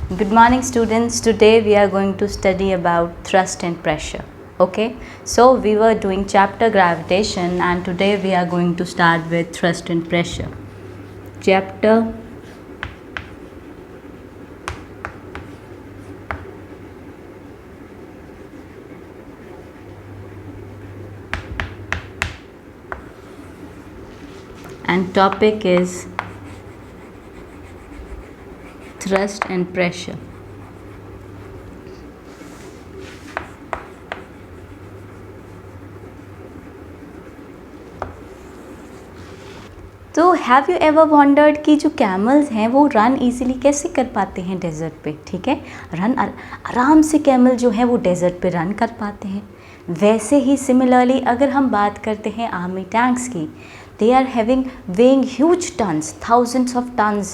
Good morning students. Today we are going to study about thrust and pressure. Okay, so we were doing chapter gravitation and today we are going to start with thrust and pressure. Chapter and topic is thrust and pressure. तो have you ever wandered कि जो camels हैं वो run easily कैसे कर पाते हैं desert पे? ठीक है, रन आराम से कैमल जो है वो डेजर्ट पे रन कर पाते हैं। वैसे ही सिमिलरली अगर हम बात करते हैं आर्मी टैंक्स की, they are having weighing huge tons, thousands of tons,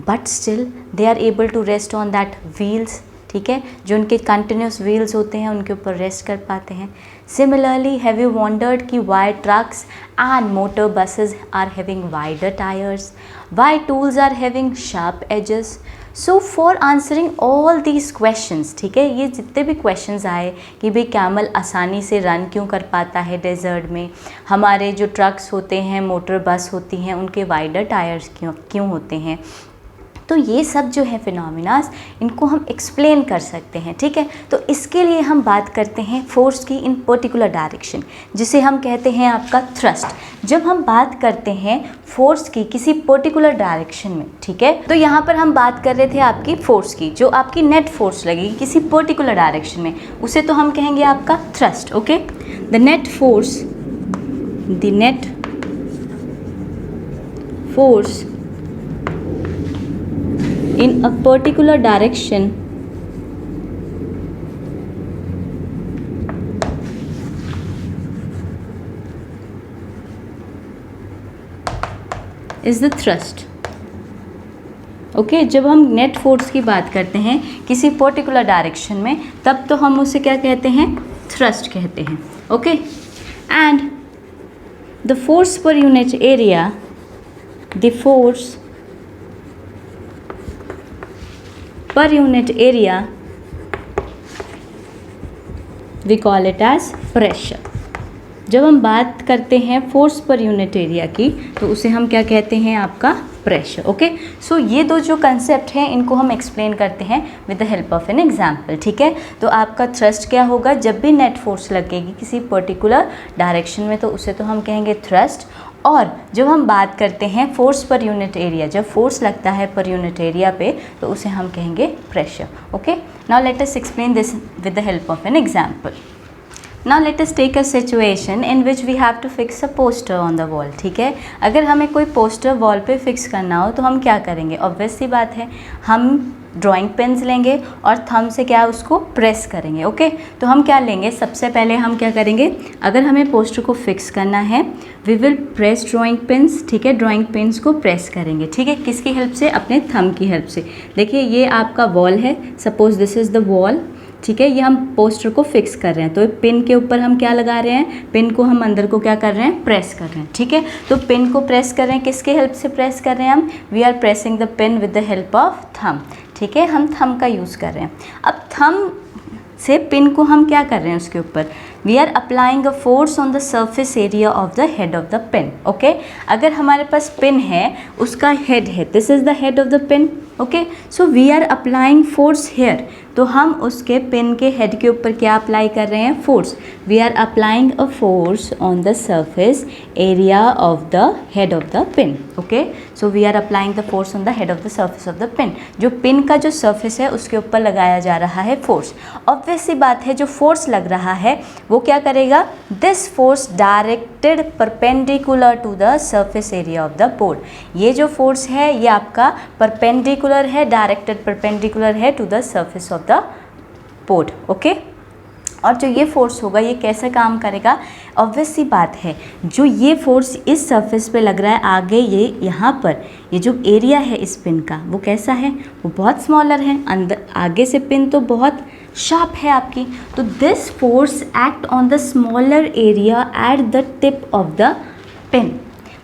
but still they are able to rest on that wheels. ठीक है, जो उनके कंटिन्यूस व्हील्स होते हैं उनके ऊपर रेस्ट कर पाते हैं। सिमिलरली हैव यू वॉन्डर्ड कि why trucks and motor buses are having wider tyres, why tools are having sharp edges. So for answering all these questions, ठीक है, ये जितने भी क्वेश्चंस आए कि भाई कैमल आसानी से रन क्यों कर पाता है डेजर्ट में, हमारे जो ट्रक्स होते हैं, मोटर बस होती हैं, उनके वाइडर टायर्स क्यों होते हैं, तो ये सब जो है फिनोमिनास इनको हम एक्सप्लेन कर सकते हैं। ठीक है, तो इसके लिए हम बात करते हैं फोर्स की इन पर्टिकुलर डायरेक्शन, जिसे हम कहते हैं आपका थ्रस्ट। जब हम बात करते हैं फोर्स की किसी पर्टिकुलर डायरेक्शन में, ठीक है, तो यहाँ पर हम बात कर रहे थे आपकी फोर्स की, जो आपकी नेट फोर्स लगेगी किसी पर्टिकुलर डायरेक्शन में, उसे तो हम कहेंगे आपका thrust. Okay, the net force in a particular direction is the thrust. Okay, जब हम नेट फोर्स की बात करते हैं किसी पर्टिकुलर डायरेक्शन में, तब तो हम उसे क्या कहते हैं? थ्रस्ट कहते हैं। ओके, एंड द फोर्स पर unit area, the force per unit area we call it as pressure. जब हम बात करते हैं फोर्स पर यूनिट एरिया की, तो उसे हम क्या कहते हैं? आपका प्रेशर। ओके, सो ये दो जो कंसेप्ट हैं इनको हम एक्सप्लेन करते हैं with the help of an example. ठीक है, तो आपका थ्रस्ट क्या होगा? जब भी नेट फोर्स लगेगी किसी पर्टिकुलर डायरेक्शन में, तो उसे तो हम कहेंगे थ्रस्ट। और जब हम बात करते हैं फोर्स पर यूनिट एरिया, जब फोर्स लगता है पर यूनिट एरिया पे, तो उसे हम कहेंगे pressure. Okay, now let us explain this with the help of an example. Now let us take a situation in which we have to fix a poster on the wall. ठीक है, अगर हमें कोई पोस्टर वॉल पे fix करना हो तो हम क्या करेंगे? ऑब्वियस सी बात है, हम ड्राइंग पेन्स लेंगे और थंब से क्या उसको प्रेस करेंगे। ओके, तो हम क्या लेंगे? सबसे पहले हम क्या करेंगे? अगर हमें पोस्टर को फिक्स करना है, we will press drawing pens. ठीक है, ड्राइंग पेन्स को प्रेस करेंगे। ठीक है, किसकी हेल्प से? अपने थंब की हेल्प से। देखिए, ये आपका वॉल है, suppose this is the wall. ठीक है, ये हम पोस्टर को फिक्स कर रहे हैं, तो पिन के ऊपर हम क्या लगा रहे हैं? पिन को हम अंदर को क्या कर रहे हैं? प्रेस कर रहे हैं। ठीक है, तो पिन को प्रेस कर रहे हैं, किसके हेल्प से प्रेस कर रहे हैं हम? We are pressing the pin with the help of thumb. ठीक है, हम थंब का यूज़ कर रहे हैं। अब थंब से पिन को हम क्या कर रहे हैं? उसके ऊपर we are applying a force on the surface area of the head of the pin. Okay, अगर हमारे पास पिन है, उसका हेड है, this is the head of the pin. Okay, so we are applying force here, तो हम उसके pin के हेड के ऊपर क्या अप्लाई कर रहे हैं? Force. We are applying a force on the surface area of the head of the pin. Okay, so we are applying the force on the head of the surface of the pin. जो pin का जो surface है उसके ऊपर लगाया जा रहा है फोर्स। ऑब्वियस सी बात है, जो फोर्स लग रहा है वो क्या करेगा? This force directed perpendicular to the surface area of the board. ये जो फोर्स है ये आपका परपेंडिकुलर है, डायरेक्टेड परपेंडिकुलर है to the surface of the board. Okay, और जो ये फोर्स होगा ये कैसे काम करेगा? ऑब्वियस सी बात है, जो ये फोर्स इस सरफेस पे लग रहा है, आगे ये यहाँ पर ये जो एरिया है इस पिन का वो कैसा है? वो बहुत स्मॉलर है, अंदर आगे से पिन तो बहुत शार्प है आपकी। तो this force act on the smaller area at the tip of the pin.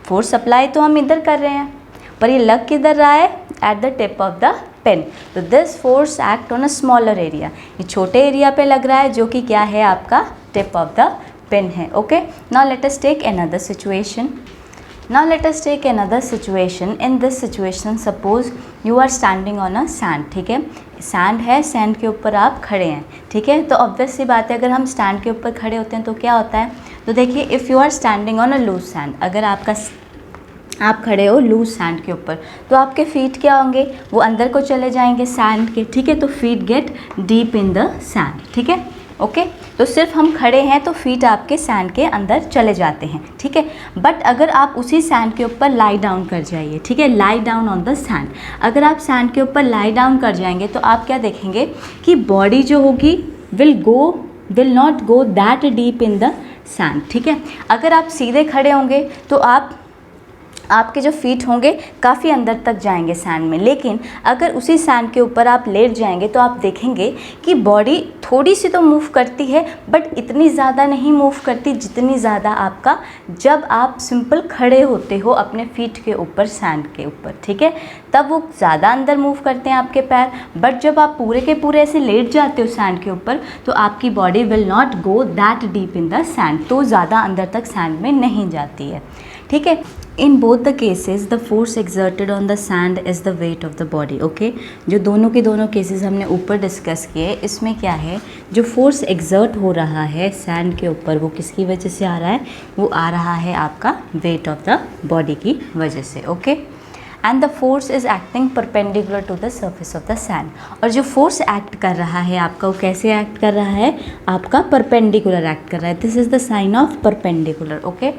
Force apply तो हम इधर कर रहे हैं, पर ये लग किधर रहा है, at the tip of the pen. तो this force act on a smaller area, ये छोटे एरिया पे लग रहा है जो कि क्या है आपका टिप ऑफ द पेन है। Okay, now let us take another situation. Now let us take another situation. In this situation, suppose you are standing on a sand, ठीक है, सैंड है, सैंड के ऊपर आप खड़े हैं, ठीक है। तो ऑब्वियस सी बात है, अगर हम स्टैंड के ऊपर खड़े होते हैं तो क्या होता है, तो देखिए if you are standing on a loose sand, अगर आप खड़े हो लूज सैंड के ऊपर, तो आपके फीट क्या होंगे, वो अंदर को चले जाएंगे सैंड के, ठीक है। तो feet gate deep in the sand, ठीक है। ओके, तो सिर्फ हम खड़े हैं तो फीट आपके सैंड के अंदर चले जाते हैं, ठीक है। बट अगर आप उसी सैंड के ऊपर लाई डाउन कर जाइए, ठीक है, lie down on the sand, अगर आप सैंड के ऊपर लाई डाउन कर जाएंगे तो आप क्या देखेंगे कि बॉडी जो होगी will not go that deep in the sand, ठीक है। अगर आप सीधे खड़े होंगे तो आपके जो फीट होंगे काफ़ी अंदर तक जाएंगे सैंड में, लेकिन अगर उसी सैंड के ऊपर आप लेट जाएंगे तो आप देखेंगे कि बॉडी थोड़ी सी तो मूव करती है बट इतनी ज़्यादा नहीं मूव करती जितनी ज़्यादा आपका जब आप सिंपल खड़े होते हो अपने फीट के ऊपर सैंड के ऊपर, ठीक है, तब वो ज़्यादा अंदर मूव करते हैं आपके पैर। बट जब आप पूरे के पूरे ऐसे लेट जाते हो सैंड के ऊपर तो आपकी body will not go that deep in the sand, तो ज़्यादा अंदर तक सैंड में नहीं जाती है, ठीक है। इन both the cases the force exerted on the sand is the weight of the body. Okay, जो दोनों के दोनों केसेस हमने ऊपर डिस्कस किए, इसमें क्या है, जो फोर्स एक्सर्ट हो रहा है सैंड के ऊपर वो किसकी वजह से आ रहा है, वो आ रहा है आपका वेट ऑफ द बॉडी की वजह से। Okay, and the force is acting perpendicular to the surface of the sand, और जो फोर्स एक्ट कर रहा है आपका वो कैसे एक्ट कर रहा है, आपका परपेंडिकुलर एक्ट कर रहा है। This is the sign of perpendicular. Okay,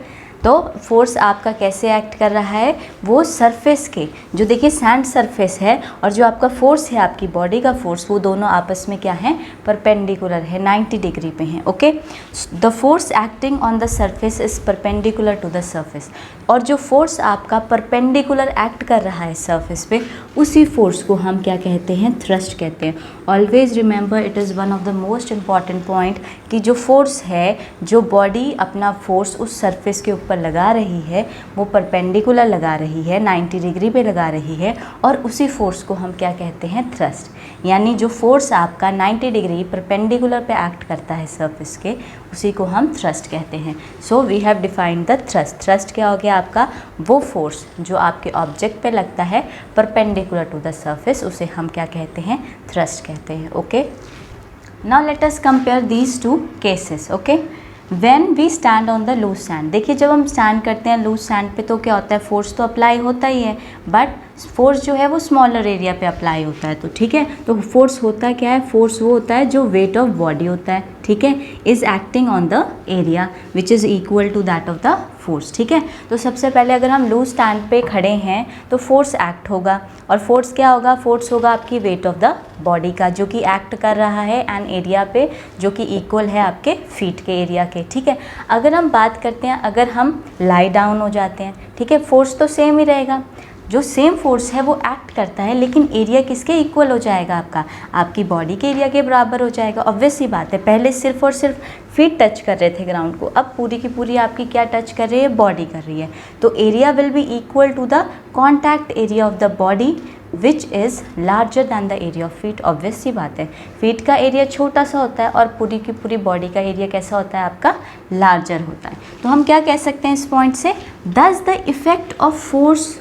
तो फोर्स आपका कैसे एक्ट कर रहा है, वो सरफेस के, जो देखिए सैंड सरफेस है और जो आपका फोर्स है आपकी बॉडी का फोर्स, वो दोनों आपस में क्या है, परपेंडिकुलर है, 90 डिग्री पे हैं। Okay, the force acting on the surface is perpendicular to the surface, और जो फोर्स आपका परपेंडिकुलर एक्ट कर रहा है सरफेस पे, उसी फोर्स को हम क्या कहते हैं, थ्रस्ट कहते हैं। Always remember, it is one of the most important point कि जो फोर्स है, जो बॉडी अपना फोर्स उस सरफेस के ऊपर लगा रही है वो परपेंडिकुलर लगा रही है, 90 डिग्री पे लगा रही है, और उसी फोर्स को हम क्या कहते हैं, थ्रस्ट। यानी जो फोर्स आपका 90 डिग्री परपेंडिकुलर पे एक्ट करता है सरफेस के, उसी को हम थ्रस्ट कहते हैं। So we have defined the thrust. Thrust क्या हो गया आपका, वो फोर्स जो आपके ऑब्जेक्ट पे लगता है परपेंडिकुलर टू द सरफेस, उसे हम क्या कहते हैं, थ्रस्ट कहते हैं। Okay, now let us compare these two cases. Okay, when we stand on the loose sand, देखिए जब हम स्टैंड करते हैं लूज सैंड पे तो क्या होता है, फोर्स तो अप्लाई होता ही है, बट फोर्स जो है वो स्मॉलर एरिया पे अप्लाई होता है। तो ठीक है, तो फोर्स होता क्या है, फोर्स वो होता है जो वेट ऑफ बॉडी होता है, ठीक है, is acting on the area which is equal to that of the force. ठीक है, तो सबसे पहले अगर हम लूज स्टैंड पे खड़े हैं तो फोर्स एक्ट होगा, और फोर्स क्या होगा, फोर्स होगा आपकी वेट ऑफ द बॉडी का, जो कि एक्ट कर रहा है एन एरिया पे जो कि इक्वल है आपके फीट के एरिया के। ठीक है, अगर हम बात करते हैं, अगर हम लाई डाउन हो जाते हैं, ठीक है, फोर्स तो सेम ही रहेगा, जो सेम फोर्स है वो एक्ट करता है, लेकिन एरिया किसके इक्वल हो जाएगा, आपकी बॉडी के एरिया के बराबर हो जाएगा। ऑब्वियस सी बात है, पहले सिर्फ और सिर्फ फीट टच कर रहे थे ग्राउंड को, अब पूरी की पूरी आपकी क्या टच कर रही है, बॉडी कर रही है। तो area will be equal to the contact area of the body which is larger than the area of feet. Obvious सी बात है, फीट का एरिया छोटा सा होता है और पूरी की पूरी बॉडी का एरिया कैसा होता है, आपका लार्जर होता है। तो हम क्या कह सकते हैं इस पॉइंट से, दस the effect of force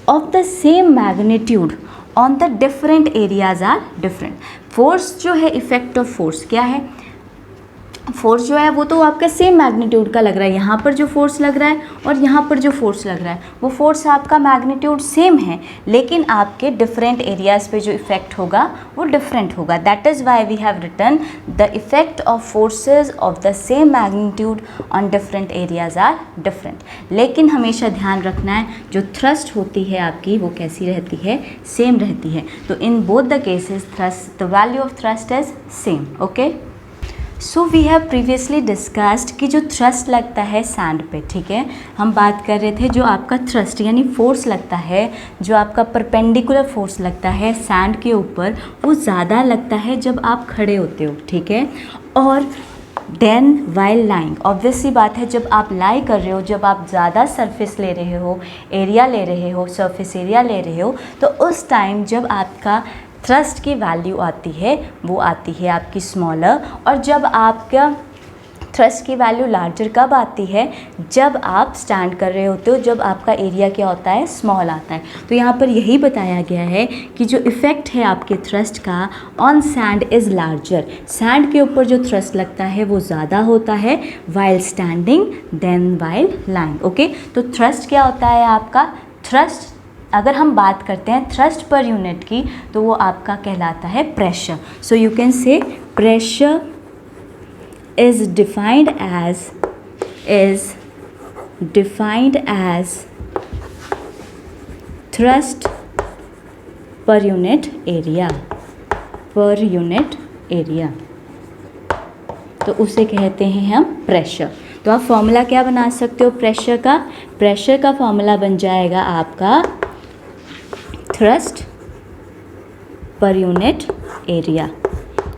of the same magnitude on the different areas are different। Force जो है, इफेक्ट ऑफ फोर्स क्या है, फोर्स जो है वो तो आपका सेम मैग्नीट्यूड का लग रहा है, यहाँ पर जो फोर्स लग रहा है और यहाँ पर जो फोर्स लग रहा है वो फोर्स आपका मैग्नीट्यूड सेम है, लेकिन आपके डिफरेंट एरियाज़ पे जो इफेक्ट होगा वो डिफरेंट होगा। That is why we have written the effect of forces of the same magnitude on different areas are different. लेकिन हमेशा ध्यान रखना है, जो थ्रस्ट होती है आपकी वो कैसी रहती है, सेम रहती है। तो in both the cases thrust, the value of thrust is same. Okay, so we have previously discussed कि जो थ्रस्ट लगता है सैंड पे, ठीक है, हम बात कर रहे थे जो आपका थ्रस्ट यानी फोर्स लगता है, जो आपका परपेंडिकुलर फोर्स लगता है सैंड के ऊपर, वो ज़्यादा लगता है जब आप खड़े होते हो, ठीक है, और देन वाइल लाइंग, ऑब्वियस सी बात है जब आप लाई कर रहे हो, जब आप ज़्यादा सरफेस ले रहे हो, एरिया ले रहे हो, सरफेस एरिया ले रहे हो, तो उस टाइम जब आपका थ्रस्ट की वैल्यू आती है वो आती है आपकी स्मॉलर। और जब आपका थ्रस्ट की वैल्यू लार्जर कब आती है, जब आप स्टैंड कर रहे होते हो, जब आपका एरिया क्या होता है, स्मॉल आता है। तो यहाँ पर यही बताया गया है कि जो इफ़ेक्ट है आपके थ्रस्ट का on sand is larger, sand के ऊपर जो थ्रस्ट लगता है वो ज़्यादा होता है while standing than while lying. Okay, तो थ्रस्ट क्या होता है आपका, थ्रस्ट अगर हम बात करते हैं थ्रस्ट पर यूनिट की तो वो आपका कहलाता है pressure. So you can say pressure is defined as thrust per unit area, तो उसे कहते हैं हम प्रेशर। तो आप फॉर्मूला क्या बना सकते हो प्रेशर का फॉर्मूला बन जाएगा आपका थ्रस्ट पर यूनिट एरिया।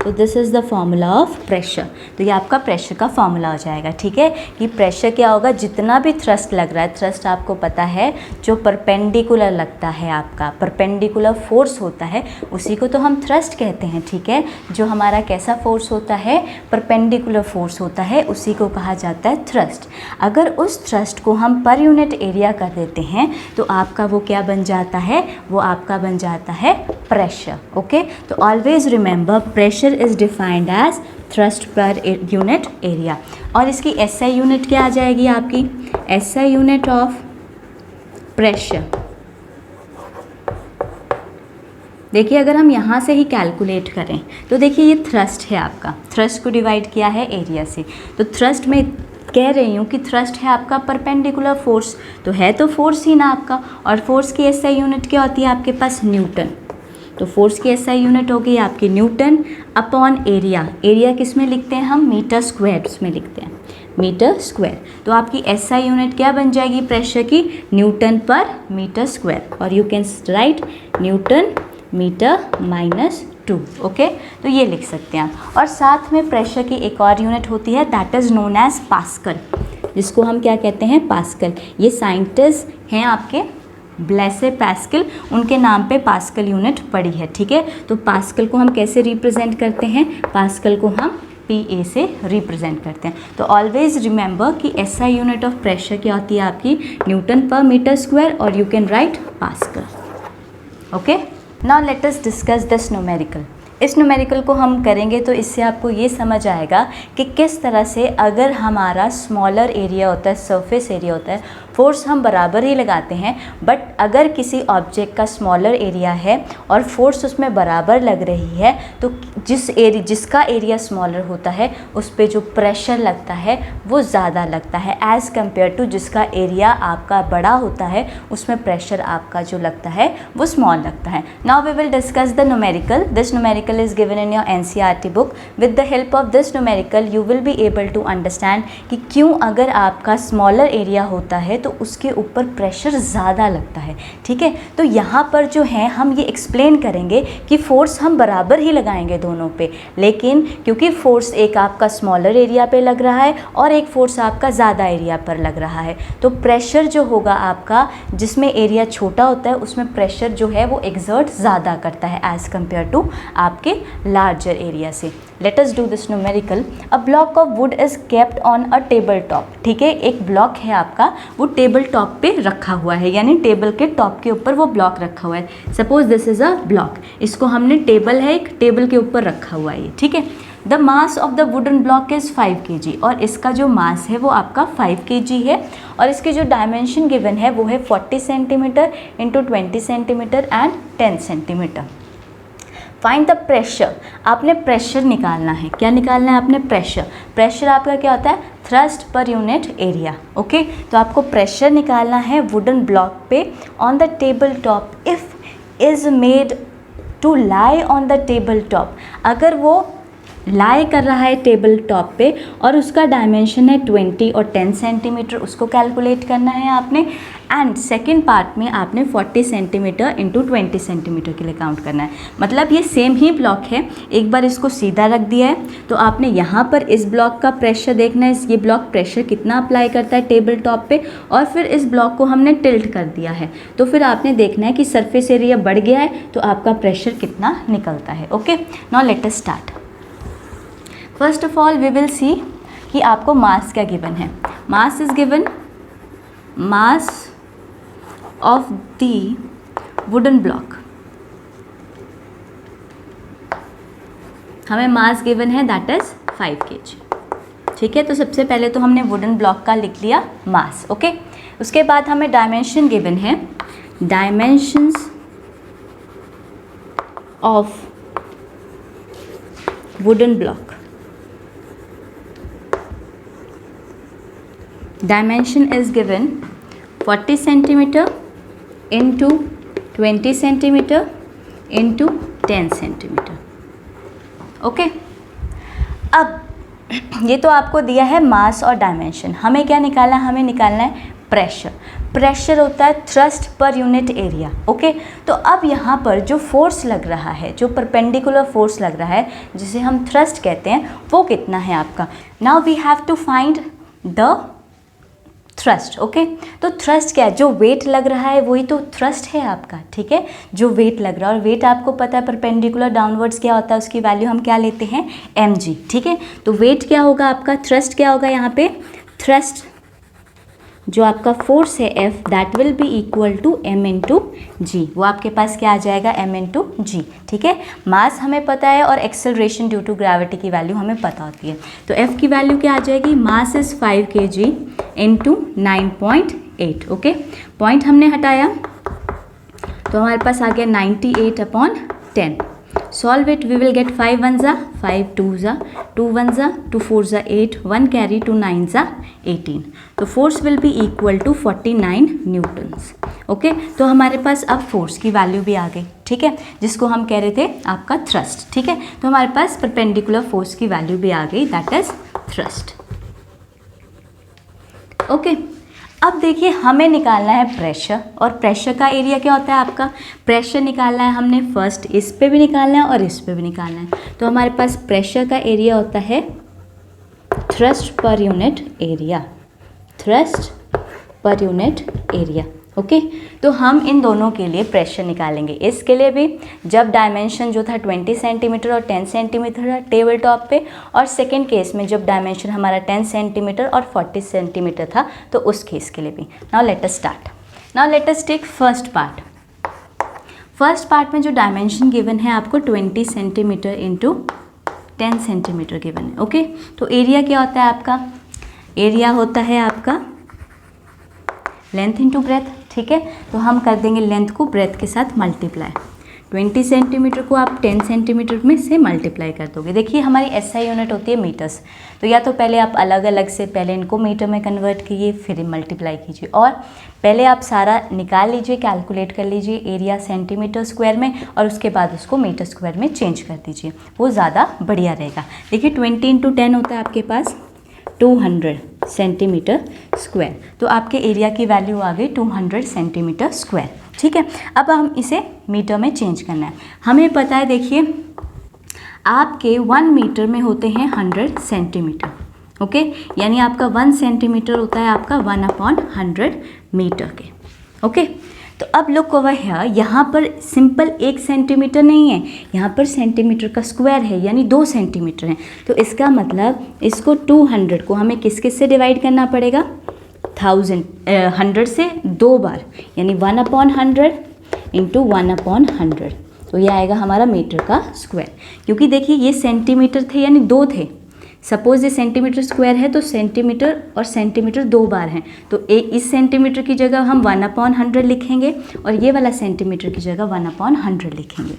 तो this is the formula of pressure. तो ये आपका प्रेशर का फॉर्मूला हो जाएगा, ठीक है, कि प्रेशर क्या होगा, जितना भी थ्रस्ट लग रहा है, थ्रस्ट आपको पता है जो परपेंडिकुलर लगता है, आपका परपेंडिकुलर फोर्स होता है उसी को तो हम थ्रस्ट कहते हैं, ठीक है। जो हमारा कैसा फोर्स होता है, परपेंडिकुलर फोर्स होता है, उसी को कहा जाता है थ्रस्ट। अगर उस थ्रस्ट को हम पर यूनिट एरिया कर देते हैं तो आपका वो क्या बन जाता है, वो आपका बन जाता है प्रेशर। ओके, तो always remember pressure is defined as thrust per unit area. और इसकी एसआई यूनिट क्या आ जाएगी आपकी, एसआई यूनिट ऑफ प्रेशर। देखिए अगर हम यहाँ से ही कैलकुलेट करें तो देखिए ये थ्रस्ट है आपका, थ्रस्ट को डिवाइड किया है एरिया से, तो थ्रस्ट में कह रही हूँ कि थ्रस्ट है आपका परपेंडिकुलर फोर्स, तो है तो फोर्स ही ना आपका, और फोर्स की एसआई यूनिट क्या होती है आपके पास, न्यूटन। तो फोर्स की एसआई यूनिट होगी आपकी न्यूटन अपॉन एरिया। एरिया किस में लिखते हैं हम, मीटर स्क्वायर में लिखते हैं, मीटर स्क्वायर। तो आपकी एसआई यूनिट क्या बन जाएगी प्रेशर की, न्यूटन पर मीटर स्क्वायर, और you can write newton metre -2। Okay, तो ये लिख सकते हैं आप। और साथ में प्रेशर की एक और यूनिट होती है that is known as pascal, जिसको हम क्या कहते हैं, पास्कल। ये साइंटिस्ट हैं आपके ब्लेसे पास्कल, उनके नाम पे पास्कल यूनिट पड़ी है, ठीक है। तो पास्कल को हम कैसे रिप्रेजेंट करते हैं, पास्कल को हम PA से रिप्रेजेंट करते हैं। तो ऑलवेज रिमेंबर कि एसआई यूनिट ऑफ प्रेशर क्या होती है आपकी, न्यूटन पर मीटर स्क्वायर, और you can right pascal. Okay, now let us discuss this numerical. इस न्यूमेरिकल को हम करेंगे तो इससे आपको ये समझ आएगा कि किस तरह से अगर हमारा स्मॉलर एरिया होता है, सरफेस एरिया होता है, फोर्स हम बराबर ही लगाते हैं, बट अगर किसी ऑब्जेक्ट का स्मॉलर एरिया है और फोर्स उसमें बराबर लग रही है तो जिसका एरिया स्मॉलर होता है उस पर जो प्रेशर लगता है वो ज़्यादा लगता है एज़ कम्पेयर टू जिसका एरिया आपका बड़ा होता है, उसमें प्रेशर आपका जो लगता है वो स्मॉल लगता है। Now we will discuss the numerical. This numerical is given in your NCERT book. With the help of this numerical you will be able to understand कि क्यों अगर आपका स्मॉलर एरिया होता है तो उसके ऊपर प्रेशर ज़्यादा लगता है, ठीक है। तो यहाँ पर जो है हम ये एक्सप्लेन करेंगे कि फोर्स हम बराबर ही लगाएंगे दोनों पे, लेकिन क्योंकि फोर्स एक आपका स्मॉलर एरिया पे लग रहा है और एक फोर्स आपका ज़्यादा एरिया पर लग रहा है, तो प्रेशर जो होगा आपका जिसमें एरिया छोटा होता है उसमें प्रेशर जो है वो एक्सर्ट ज़्यादा करता है एज़ कम्पेयर टू आपके लार्जर एरिया से। Let us do this numerical. A block of would is kept on a table top, ठीक है। एक ब्लॉक है आपका, वो टेबल टॉप पे रखा हुआ है, यानी टेबल के टॉप के ऊपर वो ब्लॉक रखा हुआ है। Suppose this is a block, इसको हमने टेबल है, एक टेबल के ऊपर रखा हुआ है, ठीक है। The mass of the wooden block is 5 kg, और इसका जो मास है वो आपका 5 kg है, और इसके जो डायमेंशन गिवन है वो है 40 centimetre into 20 centimetre and 10 centimetre. Find the pressure, आपने प्रेशर निकालना है। क्या निकालना है आपने, प्रेशर। प्रेशर आपका क्या होता है, thrust per unit area, okay. तो आपको प्रेशर निकालना है वुडन ब्लॉक पे on the table top if is made to lie on the table top. अगर वो लाई कर रहा है टेबल टॉप पे और उसका डायमेंशन है 20 और 10 सेंटीमीटर, उसको कैलकुलेट करना है आपने। एंड सेकेंड पार्ट में आपने 40 सेंटीमीटर इंटू 20 सेंटीमीटर के लिए काउंट करना है। मतलब ये सेम ही ब्लॉक है, एक बार इसको सीधा रख दिया है तो आपने यहाँ पर इस ब्लॉक का प्रेशर देखना है, ये ब्लॉक प्रेशर कितना अप्लाई करता है टेबल टॉप पे, और फिर इस ब्लॉक को हमने टिल्ट कर दिया है तो फिर आपने देखना है कि सरफेस एरिया बढ़ गया है तो आपका प्रेशर कितना निकलता है। Okay, now let us start. First of all we will see कि आपको मास क्या गिवन है। Mass is given, mass of the wooden block, हमें मास गिवन है दैट इज 5 kg। ठीक है, तो सबसे पहले तो हमने वुडन ब्लॉक का लिख लिया मास। ओके, उसके बाद हमें डायमेंशन गिवन है, dimensions of wooden block, dimension is given 40 centimeter into 20 centimeter into 10 centimeter। Okay, अब ये तो आपको दिया है मास और डायमेंशन, हमें क्या निकालना है, हमें निकालना है प्रेशर। प्रेशर होता है thrust per unit area. Okay, तो अब यहाँ पर जो फोर्स लग रहा है, जो परपेंडिकुलर फोर्स लग रहा है जिसे हम थ्रस्ट कहते हैं, वो कितना है आपका। Now we have to find the thrust. Okay, तो थ्रस्ट क्या है, जो वेट लग रहा है वही तो थ्रस्ट है आपका। ठीक है, जो वेट लग रहा है, और वेट आपको पता है परपेंडिकुलर डाउनवर्ड्स क्या होता है, उसकी वैल्यू हम क्या लेते हैं, mg। ठीक है, तो वेट क्या होगा आपका, थ्रस्ट क्या होगा यहाँ पे, थ्रस्ट जो आपका फोर्स है F that will be equal to m into g, वो आपके पास क्या आ जाएगा, m इंटू जी। ठीक है, मास हमें पता है और एक्सेलरेशन ड्यू टू ग्रेविटी की वैल्यू हमें पता होती है, तो F की वैल्यू क्या आ जाएगी, mass is 5 kg into 9.8। Okay, point हमने हटाया तो हमारे पास आ गया 98/10। Solve it, we will get 5 1 ज़ा 5, 2 ज़ा 2, 1 ज़ा 2, 4 ज़ा 8, 1 कैरी 2, 9 ज़ा 18। तो force will be equal to 49 newtons. Okay, तो हमारे पास अब फोर्स की वैल्यू भी आ गई। ठीक है, जिसको हम कह रहे थे आपका थ्रस्ट। ठीक है, तो हमारे पास परपेंडिकुलर फोर्स की वैल्यू भी आ गई दैट इज थ्रस्ट। ओके, अब देखिए हमें निकालना है प्रेशर, और प्रेशर का एरिया क्या होता है आपका, प्रेशर निकालना है हमने फर्स्ट इस पे भी निकालना है और इस पे भी निकालना है। तो हमारे पास प्रेशर का एरिया होता है thrust per unit area, thrust per unit area. Okay, तो हम इन दोनों के लिए प्रेशर निकालेंगे। इसके लिए भी जब डायमेंशन जो था 20 सेंटीमीटर और 10 सेंटीमीटर था टेबल टॉप पे, और सेकेंड केस में जब डायमेंशन हमारा 10 सेंटीमीटर और 40 सेंटीमीटर था तो उस केस के लिए भी। Now let us start. Now let us take first part. First part में जो डायमेंशन गिवन है आपको 20 सेंटीमीटर इंटू 10 सेंटीमीटर गिवन है। ओके, तो एरिया क्या होता है आपका, एरिया होता है आपका लेंथ इंटू ब्रेथ। ठीक है, तो हम कर देंगे लेंथ को ब्रेथ के साथ मल्टीप्लाई। 20 सेंटीमीटर को आप 10 सेंटीमीटर में से मल्टीप्लाई कर दोगे। देखिए हमारी SI यूनिट होती है मीटर्स, तो या तो पहले आप अलग अलग से पहले इनको मीटर में कन्वर्ट कीजिए फिर मल्टीप्लाई कीजिए, और पहले आप सारा निकाल लीजिए, कैलकुलेट कर लीजिए एरिया सेंटीमीटर स्क्वायर में, और उसके बाद उसको मीटर स्क्वायर में चेंज कर दीजिए, वो ज़्यादा बढ़िया रहेगा। देखिए 20 इंटू 10 होता है आपके पास 200 सेंटीमीटर स्क्वायर, तो आपके एरिया की वैल्यू आ गई 200 सेंटीमीटर स्क्वायर। ठीक है, अब हम इसे मीटर में चेंज करना है। हमें पता है, देखिए आपके 1 मीटर में होते हैं 100 सेंटीमीटर। ओके, यानी आपका 1 सेंटीमीटर होता है आपका 1/100 मीटर के। ओके, तो अब लुक ओवर हियर, यहाँ पर सिंपल 1 सेंटीमीटर नहीं है, यहाँ पर सेंटीमीटर का स्क्वायर है, यानी 2 सेंटीमीटर है। तो इसका मतलब इसको 200 को हमें किस किस से डिवाइड करना पड़ेगा, 100 से 2 बार, यानी 1/100 इंटू 1/100, तो ये आएगा हमारा मीटर का स्क्वायर। क्योंकि देखिए ये सेंटीमीटर थे यानी 2 थे, सपोज ये सेंटीमीटर स्क्वायर है तो सेंटीमीटर और सेंटीमीटर 2 बार हैं, तो इस सेंटीमीटर की जगह हम 1/100 लिखेंगे और ये वाला सेंटीमीटर की जगह 1/100 लिखेंगे।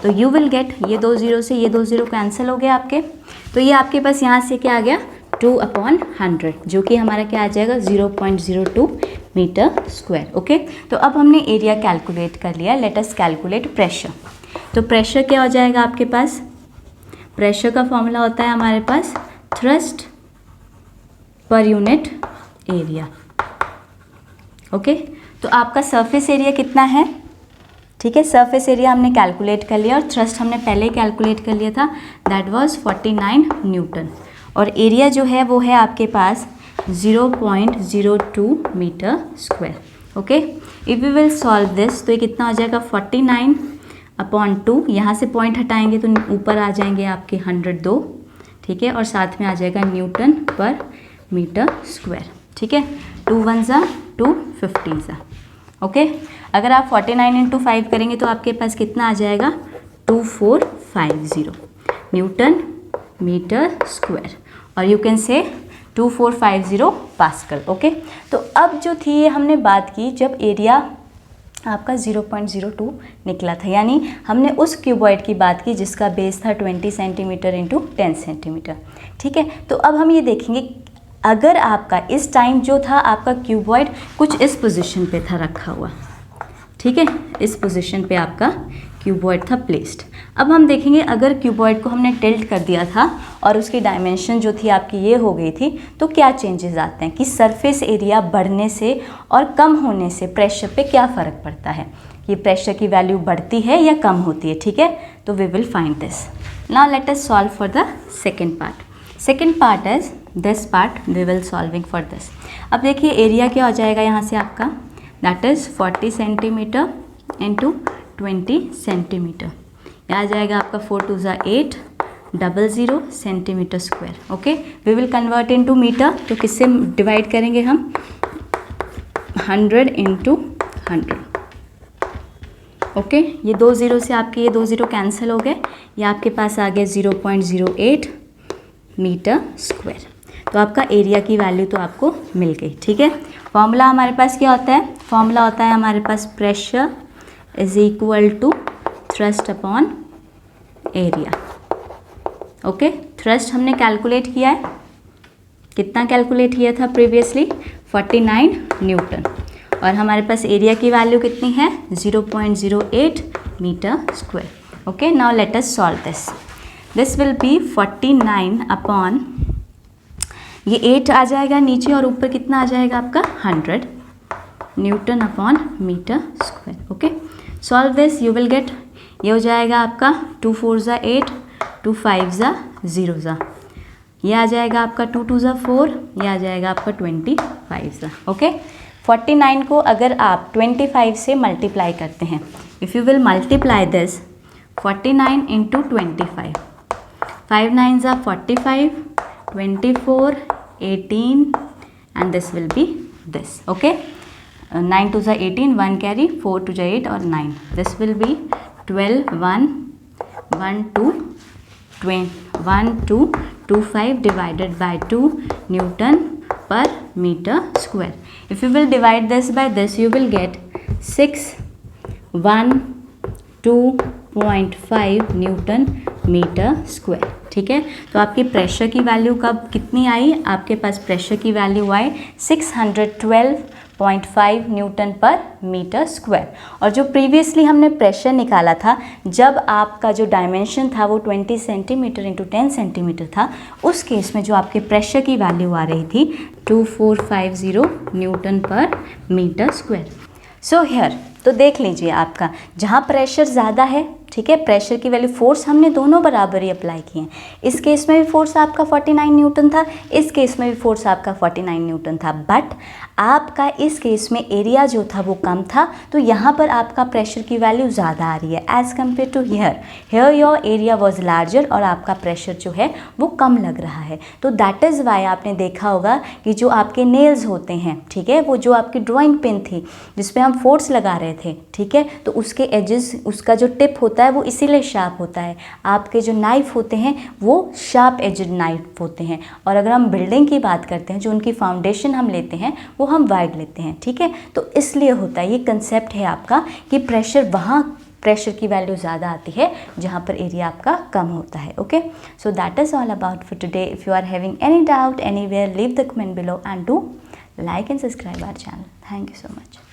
तो यू विल गेट, ये 2 0 से ये 2 0 कैंसिल हो गया आपके, तो ये आपके पास यहाँ से क्या आ गया 2/100, जो कि हमारा क्या आ जाएगा 0.02 मीटर स्क्वायर। ओके, तो अब हमने एरिया कैलकुलेट कर लिया, लेट अस कैलकुलेट प्रेशर। तो प्रेशर क्या हो जाएगा आपके पास, प्रेशर का फॉर्मूला होता है हमारे पास thrust per unit area. Okay, तो आपका सरफेस एरिया कितना है, ठीक है, सरफेस एरिया हमने कैलकुलेट कर लिया और थ्रस्ट हमने पहले ही कैलकुलेट कर लिया था, दैट वाज 49 न्यूटन। और एरिया जो है वो है आपके पास 0.02 metre square. Okay, if we will solve this तो ये कितना हो जाएगा 49/2, यहाँ से पॉइंट हटाएंगे तो ऊपर आ जाएंगे आपके 102, ठीक है, और साथ में आ जाएगा न्यूटन पर मीटर स्क्वायर, ठीक है, 2 1 ज़ा 2 50 ज़ा। ओके, अगर आप 49 × 5 करेंगे तो आपके पास कितना आ जाएगा 2450 न्यूटन मीटर स्क्वायर, और you can say 2450 pascal. Okay, तो अब जो थी ये हमने बात की जब एरिया आपका 0.02 निकला था, यानी हमने उस क्यूबॉइड की बात की जिसका बेस था 20 सेंटीमीटर × 10 सेंटीमीटर, ठीक है। तो अब हम ये देखेंगे अगर आपका इस टाइम जो था आपका क्यूबॉइड कुछ इस पोजीशन पे था रखा हुआ, ठीक है, इस पोजीशन पे आपका क्यूबॉइड था प्लेस्ड। अब हम देखेंगे अगर क्यूबॉइड को हमने टिल्ट कर दिया था और उसकी डायमेंशन जो थी आपकी ये हो गई थी, तो क्या चेंजेस आते हैं कि सरफेस एरिया बढ़ने से और कम होने से प्रेशर पे क्या फ़र्क पड़ता है, ये प्रेशर की वैल्यू बढ़ती है या कम होती है, ठीक है। तो we will find this. Now let us solve for the second part. Second part is this part, we will solving for this. अब देखिए एरिया क्या हो जाएगा यहाँ से आपका, दैट इज़ 40 सेंटीमीटर × 20 सेंटीमीटर, यहाँ आ जाएगा आपका 4 2 ज़ा 8 00 centimetre square. Okay, we will convert into metre, तो किससे डिवाइड करेंगे हम 100 × 100। ओके, ये 2 0 से आपके ये 2 0 कैंसिल हो गए, ये आपके पास आ गया 0.08 मीटर स्क्वायर। तो आपका एरिया की वैल्यू तो आपको मिल गई, ठीक है। फॉर्मूला हमारे पास क्या होता है, फॉर्मूला होता है हमारे पास pressure is equal to thrust upon area. Okay, thrust हमने कैलकुलेट किया है, कितना कैलकुलेट किया था प्रीवियसली 49 न्यूटन, और हमारे पास एरिया की वैल्यू कितनी है 0.08 metre square. Okay, now let us solve this. This will be 49 upon, ये 8 आ जाएगा नीचे और ऊपर कितना आ जाएगा आपका 100 newton upon metre square. Okay, solve this, you will get, ये हो जाएगा आपका 2 4 ज़ा 8 2 5 ज़ा 0 ज़ा, ये आ जाएगा आपका 2 2 ज़ा 4, ये आ जाएगा आपका 25 ज़ा। ओके, 49 को अगर आप 25 से मल्टीप्लाई करते हैं, if you will multiply this 49 × 25, 5 9 ज़ा 45, 24 18 and this will be this. Okay, 9 2 ज़ा 18, 1 carry, 4 2 ज़ा 8 और 9, this will be 12 1 1 2 1 2 2 5 divided by 2 Newton per meter square. If you will divide this by this, you will get 612.5 newton metre square, ठीक है। तो आपकी pressure की value कब कितनी आई, आपके पास प्रेशर की वैल्यू आई 612.5 न्यूटन पर मीटर स्क्वायर। और जो प्रीवियसली हमने प्रेशर निकाला था जब आपका जो डायमेंशन था वो 20 सेंटीमीटर × 10 सेंटीमीटर था, उस केस में जो आपके प्रेशर की वैल्यू आ रही थी 2450 Newton per metre square. So here तो देख लीजिए आपका जहाँ प्रेशर ज़्यादा है, ठीक है, प्रेशर की वैल्यू, फोर्स हमने दोनों बराबर ही अप्लाई किए हैं। इस केस में भी फोर्स आपका 49 न्यूटन था, इस केस में भी फोर्स आपका 49 न्यूटन था, बट आपका इस केस में एरिया जो था वो कम था, तो यहाँ पर आपका प्रेशर की वैल्यू ज़्यादा आ रही है as compare to here your area was larger और आपका प्रेशर जो है वो कम लग रहा है। तो दैट इज़ वाई आपने देखा होगा कि जो आपके नेल्स होते हैं, ठीक है, वो जो आपकी ड्राइंग पेन थी जिसपे हम फोर्स लगा रहे थे, ठीक है, तो उसके एजेस, उसका जो टिप होता है वो इसीलिए शार्प होता है। आपके जो नाइफ होते हैं वो शार्प एजेड नाइफ होते हैं। और अगर हम बिल्डिंग की बात करते हैं, जो उनकी फाउंडेशन हम लेते हैं वो हम वाइड लेते हैं, ठीक है, तो इसलिए होता है, ये कंसेप्ट है आपका कि प्रेशर वहाँ प्रेशर की वैल्यू ज़्यादा आती है जहाँ पर एरिया आपका कम होता है। Okay, so that is all about for today. If you are having any doubt anywhere, leave the comment below and do like and subscribe our channel. Thank you so much.